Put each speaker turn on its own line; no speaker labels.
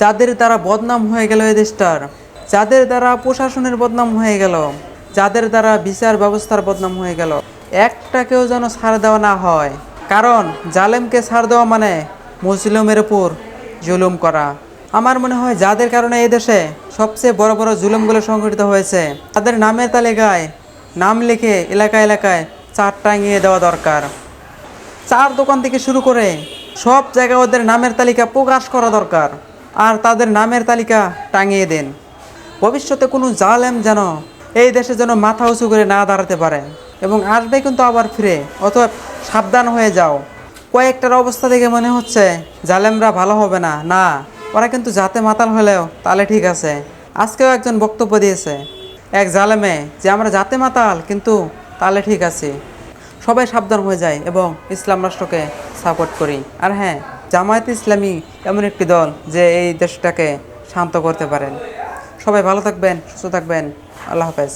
যাদের দ্বারা বদনাম হয়ে গেল এই দেশটার, যাদের দ্বারা প্রশাসনের বদনাম হয়ে গেল, যাদের দ্বারা বিচার ব্যবস্থার বদনাম হয়ে গেল, একটাকেও যেন ছাড় দেওয়া না হয়। কারণ জালেমকে ছাড় দেওয়া মানে মুসলিমের উপর জুলুম করা। আমার মনে হয় যাদের কারণে এই দেশে সবচেয়ে বড় বড় জুলুমগুলো সংঘটিত হয়েছে, তাদের নামের তালিকায় নাম লিখে এলাকায় এলাকায় চার টাঙিয়ে দেওয়া দরকার। চার দোকান থেকে শুরু করে সব জায়গায় ওদের নামের তালিকা প্রকাশ করা দরকার, আর তাদের নামের তালিকা টাঙিয়ে দেন। ভবিষ্যতে কোনো জালেম যেন এই দেশে যেন মাথা উঁচু করে না দাঁড়াতে পারে, এবং আসবে কিন্তু আবার ফিরে। অথবা সাবধান হয়ে যাও। কয়েকটার অবস্থা দেখে মনে হচ্ছে জালেমরা ভালো হবে না, না, ওরা কিন্তু জাতে মাতাল হলেও তাহলে ঠিক আছে। আজকেও একজন বক্তব্য দিয়েছে এক জালেমে যে আমরা জাতে মাতাল কিন্তু তাহলে ঠিক আছে। সবাই সাবধান হয়ে যায় এবং ইসলাম রাষ্ট্রকে সাপোর্ট করি। আর হ্যাঁ, জামায়াতে ইসলামী এমন একটি দল যে এই দেশটাকে শান্ত করতে পারেন। সবাই ভালো থাকবেন, সুস্থ থাকবেন। আল্লাহ হাফেজ।